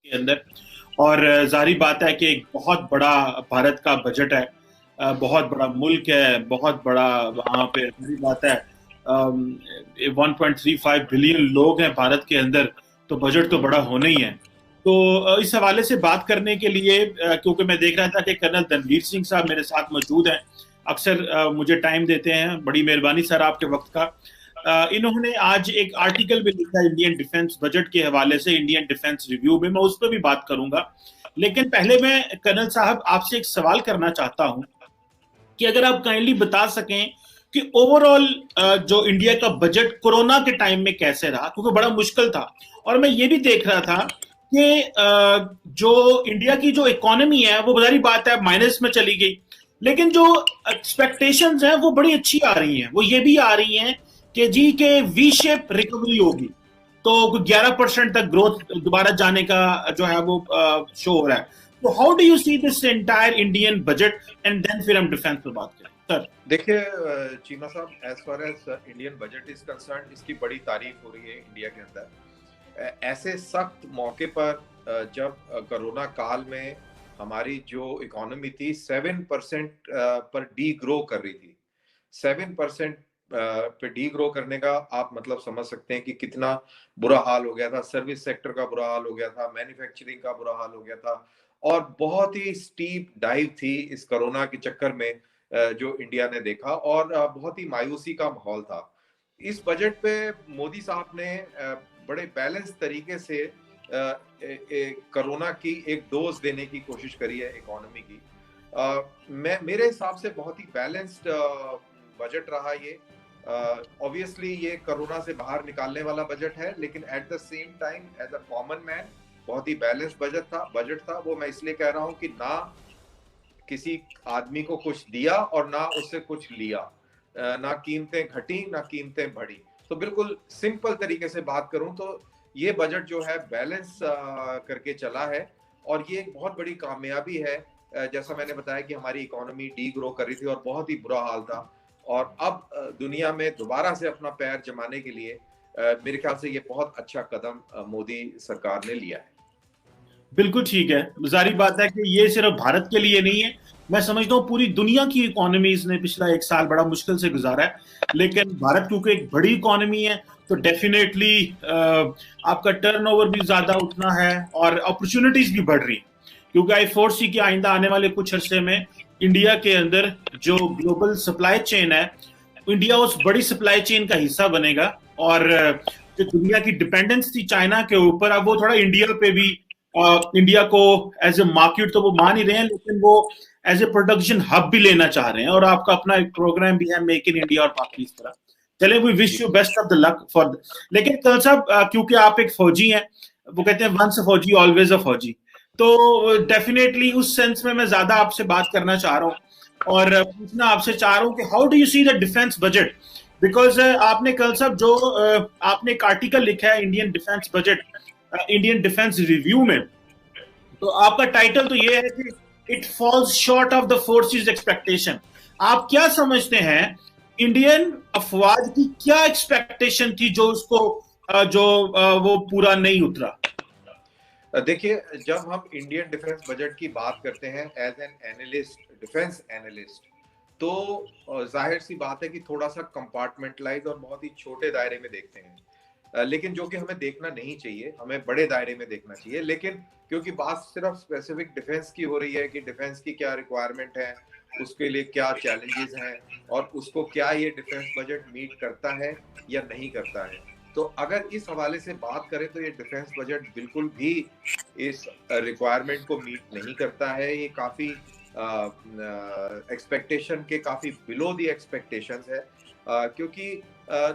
के अंदर। और जाहिर बात है कि एक बहुत बड़ा भारत का बजट है, बहुत बड़ा मुल्क है, बहुत बड़ा वहाँ पे जाहिर बात है 1.35 बिलियन लोग हैं भारत के अंदर, तो बजट तो बड़ा होना ही है। तो इस हवाले से बात करने के लिए क्योंकि मैं देख रहा था कि कर्नल रणवीर सिंह साहब मेरे साथ मौजूद हैं, अक्सर मुझे टाइम देते हैं, बड़ी मेहरबानी सर आपके वक्त का। इन्होंने आज एक आर्टिकल भी लिखा है इंडियन डिफेंस बजट के हवाले से, इंडियन डिफेंस रिव्यू में, मैं उस पर भी बात करूंगा। लेकिन पहले मैं कर्नल साहब आपसे एक सवाल करना चाहता हूं कि अगर आप काइंडली बता सकें कि ओवरऑल जो इंडिया का बजट कोरोना के टाइम में कैसे रहा, क्योंकि बड़ा मुश्किल था। और मैं ये भी देख रहा था कि जो इंडिया की जो इकोनॉमी है वो बजारी बात है माइनस में चली गई, लेकिन जो एक्सपेक्टेशंस हैं वो बड़ी अच्छी आ रही हैं। वो ये भी आ रही हैं कि जी के वी शेप रिकवरी होगी, तो 11% तक ग्रोथ दोबारा जाने का जो है वो शो हो रहा है। तो how do you see this entire Indian budget, and then फिर हम डिफेंस पे बात करें सर। देखिए चीमा साहब, as far as Indian budget is concern, इसकी बड़ी तारीफ हो रही है इंडिया के अंदर। ऐसे सख्त मौके पर जब कोरोना काल में हमारी जो इकोनॉमी थी 7% पर डी ग्रो कर रही थी। 7% पे डी ग्रो करने का आप मतलब समझ सकते हैं कि कितना बुरा हाल हो गया था। सर्विस सेक्टर का बुरा हाल हो गया था, मैन्युफैक्चरिंग का बुरा हाल हो गया था, और बहुत ही स्टीप डाइव थी इस कोरोना के चक्कर में जो इंडिया ने देखा, और बहुत ही मायूसी का माहौल था। इस बजट पे मोदी साहब ने बड़े बैलेंस तरीके से कोरोना की एक डोज देने की कोशिश करी है इकोनॉमी की। मैं मेरे हिसाब से बहुत ही बैलेंस्ड बजट रहा ये। ऑब्वियसली ये कोरोना से बाहर निकालने वाला बजट है, लेकिन at the same time as a common man बहुत ही बैलेंस बजट था। वो मैं इसलिए कह रहा हूं कि ना किसी आदमी को कुछ दिया और ना उससे कुछ लिया, ना कीमतें घटी ना कीमतें बढ़ी। तो बिल्कुल सिंपल तरीके से बात करूं तो ये बजट जो है बैलेंस करके चला है, और ये एक बहुत बड़ी कामयाबी है। जैसा मैंने बताया कि हमारी इकोनॉमी डी ग्रो कर रही थी और बहुत ही बुरा हाल था, और अब दुनिया में दोबारा से अपना पैर जमाने के लिए मेरे ख्याल से ये बहुत अच्छा कदम मोदी सरकार ने लिया है। बिल्कुल ठीक है, जारी बात है कि ये सिर्फ भारत के लिए नहीं है, मैं समझता हूँ पूरी दुनिया की इकोनॉमीज ने पिछला एक साल बड़ा मुश्किल से गुजारा है। लेकिन भारत क्योंकि एक बड़ी इकोनॉमी है, तो डेफिनेटली आपका टर्नओवर भी ज्यादा उठना है और अपॉर्चुनिटीज भी बढ़ रही हैं। क्योंकि आई फोर्सी की आइंदा आने वाले कुछ अरसे में इंडिया के अंदर जो ग्लोबल सप्लाई चेन है, इंडिया उस बड़ी सप्लाई चेन का हिस्सा बनेगा। और जो दुनिया की डिपेंडेंस थी चाइना के ऊपर, अब वो थोड़ा इंडिया पे भी, इंडिया को एज ए मार्केट तो वो मान ही रहे हैं, लेकिन वो एज ए प्रोडक्शन हब भी लेना चाह रहे हैं। और आपका अपना एक प्रोग्राम भी है मेक इन इंडिया और बाकी इस तरह। चले, we wish you best of the luck for. लेकिन कल साहब क्योंकि आप एक फौजी हैं, वो कहते हैं वंस अ फौजी ऑलवेज अ फौजी, तो डेफिनेटली उस सेंस में मैं ज्यादा आपसे बात करना चाह रहा हूँ और पूछना आपसे चाह रहा हूँ कि how do you see the defence budget. Because आपने कल साहब जो आपने एक आर्टिकल लिखा है Indian defence budget, Indian defence review में, तो आपका टाइटल तो ये है कि it falls short of the forces expectation. आप क्या समझते हैं इंडियन अफवाज की क्या एक्सपेक्टेशन थी जो उसको वो पूरा नहीं उतरा? देखिए, जब हम इंडियन डिफेंस बजट की बात करते हैं as an analyst, defence analyst, तो जाहिर सी बात है कि थोड़ा सा कंपार्टमेंटलाइज और बहुत ही छोटे दायरे में देखते हैं। लेकिन जो कि हमें देखना नहीं चाहिए, हमें बड़े दायरे में देखना चाहिए। लेकिन क्योंकि बात सिर्फ स्पेसिफिक डिफेंस की हो रही है कि डिफेंस की क्या रिक्वायरमेंट है, उसके लिए क्या चैलेंजेस हैं, और उसको क्या ये डिफेंस बजट मीट करता है या नहीं करता है, तो अगर इस हवाले से बात करें तो ये डिफेंस बजट बिल्कुल भी इस रिक्वायरमेंट को मीट नहीं करता है। ये काफी एक्सपेक्टेशन के काफी बिलो द एक्सपेक्टेशंस है। क्योंकि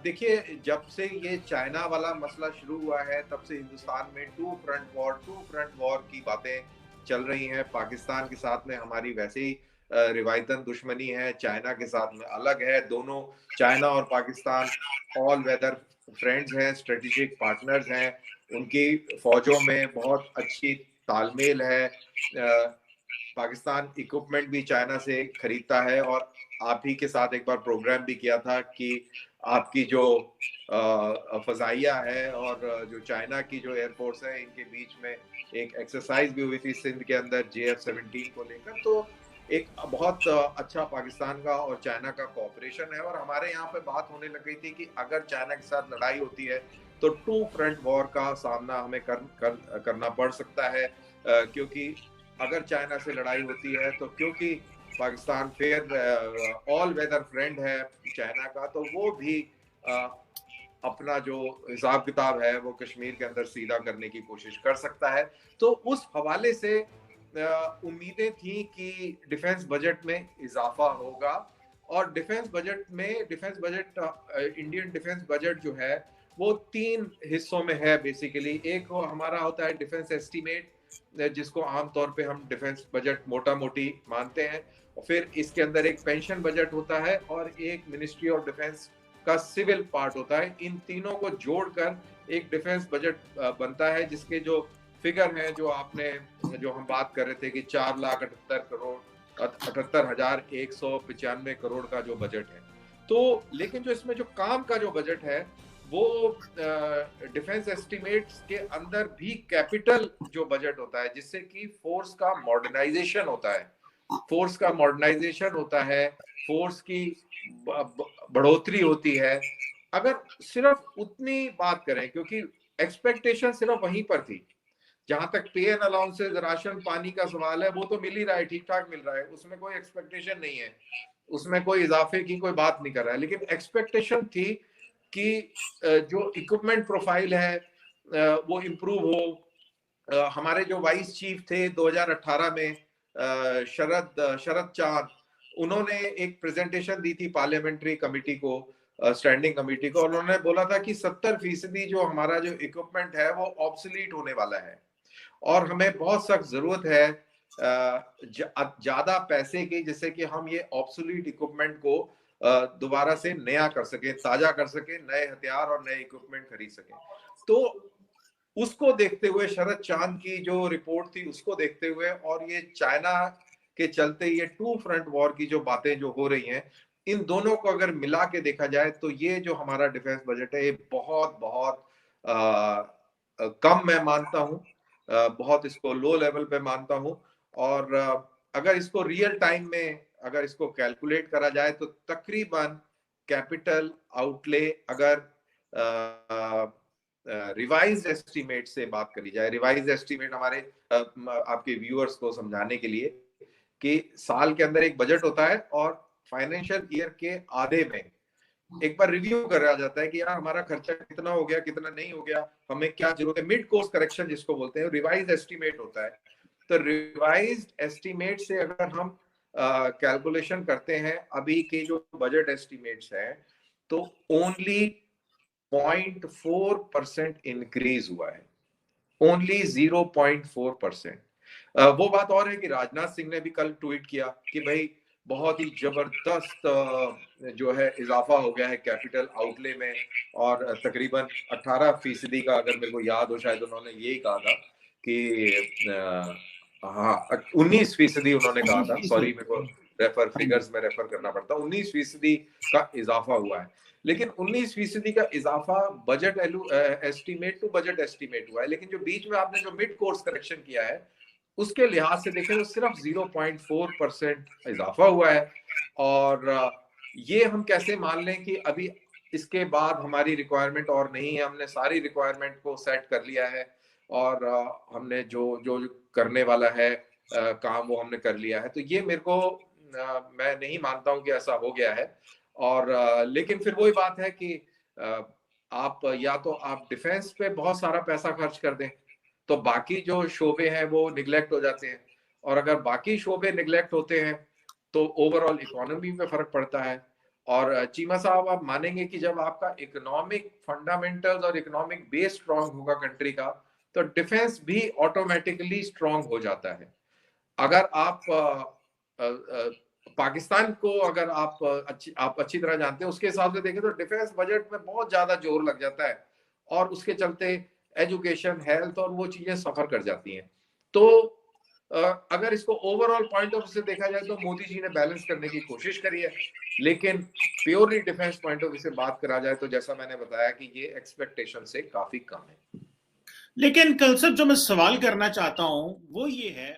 देखिए, जब से ये चाइना वाला मसला शुरू हुआ है तब से हिंदुस्तान में टू फ्रंट वॉर की बातें चल रही हैं। पाकिस्तान के साथ में हमारी वैसे ही रिवायतन दुश्मनी है, चाइना के साथ में अलग है। दोनों, चाइना और पाकिस्तान, ऑल वेदर फ्रेंड्स हैं, स्ट्रेटेजिक पार्टनर्स हैं। उनकी फौजों में बहुत अच्छी तालमेल है। पाकिस्तान इक्विपमेंट भी चाइना से खरीदता है, और आप ही के साथ एक बार प्रोग्राम भी किया था कि आपकी जो फजाइया है और जो चाइना की जो एयरफोर्स है, इनके बीच में एक एक्सरसाइज भी हुई थी सिंध के अंदर JF-17 को लेकर। तो एक बहुत अच्छा पाकिस्तान का और चाइना का कोऑपरेशन है। और हमारे यहाँ पे बात होने लग गई थी कि अगर चाइना के साथ लड़ाई होती है तो टू फ्रंट वॉर का सामना हमें करना पड़ सकता है, क्योंकि अगर चाइना से लड़ाई होती है तो क्योंकि पाकिस्तान फिर ऑल वेदर फ्रेंड है चाइना का, तो वो भी अपना जो हिसाब किताब है वो कश्मीर के अंदर सीधा करने की कोशिश कर सकता है। तो उस हवाले से उम्मीदें थी कि डिफेंस बजट में इजाफा होगा। और defence budget Indian defence budget जो है वो 3 हिस्सों में है बेसिकली। एक हमारा होता है डिफेंस एस्टीमेट, जिसको आमतौर पे हम डिफेंस बजट मोटा मोटी मानते हैं। और फिर इसके अंदर एक पेंशन बजट होता है और एक मिनिस्ट्री ऑफ डिफेंस का सिविल पार्ट होता है। इन तीनों को जोड़कर एक डिफेंस बजट बनता है, जिसके जो फिगर हैं जो हम बात कर रहे थे कि 4,78,195 करोड़ का जो बजट है। तो लेकिन जो इसमें जो काम का जो बजट है वो डिफेंस एस्टिमेट्स के अंदर भी कैपिटल जो बजट होता है, जिससे कि फोर्स का मॉडर्नाइजेशन होता है, फोर्स की बढ़ोतरी होती है। अगर सिर्फ उतनी बात करें, क्योंकि एक्सपेक्टेशन सिर्फ वहीं पर थी, जहां तक पे एंड अलाउंसेस, राशन पानी का सवाल है, वो तो मिल ही रहा है, ठीक ठाक मिल रहा है, उसमें कोई एक्सपेक्टेशन नहीं है, उसमें कोई इजाफे की कोई बात नहीं कर रहा है। लेकिन एक्सपेक्टेशन थी कि जो इक्विपमेंट प्रोफाइल है वो इम्प्रूव हो। हमारे जो वाइस चीफ थे 2018 में, शरद चांद, उन्होंने एक प्रेजेंटेशन दी थी पार्लियामेंट्री कमेटी को, स्टैंडिंग कमेटी को, और उन्होंने बोला था कि 70% जो हमारा जो इक्विपमेंट है वो ऑब्सोलीट होने वाला है और हमें बहुत सख्त जरूरत है ज्यादा पैसे की, जिससे कि हम ये ऑब्सोलीट इक्विपमेंट को दोबारा से नया कर सके, ताजा कर सके, नए हथियार और नए इक्विपमेंट खरीद सके। तो उसको देखते हुए, शरद चांद की जो रिपोर्ट थी उसको देखते हुए, और ये चाइना के चलते ये टू फ्रंट वॉर की जो बातें जो हो रही हैं, इन दोनों को अगर मिला के देखा जाए तो ये जो हमारा डिफेंस बजट है ये बहुत बहुत कम मैं मानता हूं, बहुत इसको लो लेवल पे मानता हूं। और अगर इसको रियल टाइम में अगर इसको कैलकुलेट करा जाए तो तकरीबन कैपिटल आउटले, अगर रिवाइज एस्टीमेट से बात करी जाए, रिवाइज एस्टीमेट हमारे आपके व्यूअर्स को समझाने के लिए कि साल के अंदर एक बजट होता है और फाइनेंशियल ईयर के आधे में एक बार रिव्यू करा जाता है कि यार हमारा खर्चा कितना हो गया, कितना नहीं हो गया, हमें क्या जरूरत है, मिड कोर्स करेक्शन जिसको बोलते हैं, रिवाइज एस्टीमेट होता है। तो रिवाइज एस्टीमेट से अगर हम कैलकुलेशन करते हैं अभी के जो बजट एस्टीमेट्स हैं, तो ओनली 0.4% इंक्रीज हुआ है, ओनली 0.4%। वो बात और है कि राजनाथ सिंह ने भी कल ट्वीट किया कि भाई बहुत ही जबरदस्त जो है इजाफा हो गया है कैपिटल आउटले में, और तकरीबन 18% का, अगर मेरे को याद हो शायद उन्होंने यही कहा था कि हाँ 19% उन्होंने कहा था, सॉरी मेरे को फिगर्स में रेफर करना पड़ता, 19% का इजाफा हुआ है। लेकिन 19% का इजाफा budget estimate to budget estimate हुआ है, लेकिन जो बीच में आपने जो मिड कोर्स करेक्शन किया है उसके लिहाज से देखें तो सिर्फ 0.4% इजाफा हुआ है। और ये हम कैसे मान लें कि अभी इसके बाद हमारी रिक्वायरमेंट और नहीं है, हमने सारी रिक्वायरमेंट को सेट कर लिया है और हमने जो जो करने वाला है काम वो हमने कर लिया है। तो ये मेरे को मैं नहीं मानता हूं कि ऐसा हो गया है। और लेकिन फिर वही बात है कि आप या तो आप डिफेंस पे बहुत सारा पैसा खर्च कर दें तो बाकी जो शोबे हैं वो निगलेक्ट हो जाते हैं, और अगर बाकी शोबे निगलेक्ट होते हैं तो ओवरऑल इकोनॉमी में फर्क पड़ता है। और चीमा साहब आप मानेंगे कि जब आपका इकोनॉमिक फंडामेंटल्स और इकोनॉमिक बेस स्ट्रांग होगा कंट्री का, तो डिफेंस भी ऑटोमेटिकली स्ट्रांग हो जाता है। अगर आप पाकिस्तान को अगर आप अच्छी तरह जानते हैं, उसके हिसाब से देखें तो डिफेंस बजट में बहुत ज्यादा जोर लग जाता है और उसके चलते एजुकेशन, हेल्थ और वो चीजें सफर कर जाती हैं। तो अगर इसको ओवरऑल पॉइंट ऑफ व्यू से देखा जाए तो मोदी जी ने बैलेंस करने की कोशिश करी है, लेकिन purely defence point of view से बात करा जाए तो जैसा मैंने बताया कि ये एक्सपेक्टेशन से काफी कम है। लेकिन कल सर जो मैं सवाल करना चाहता हूं वो ये है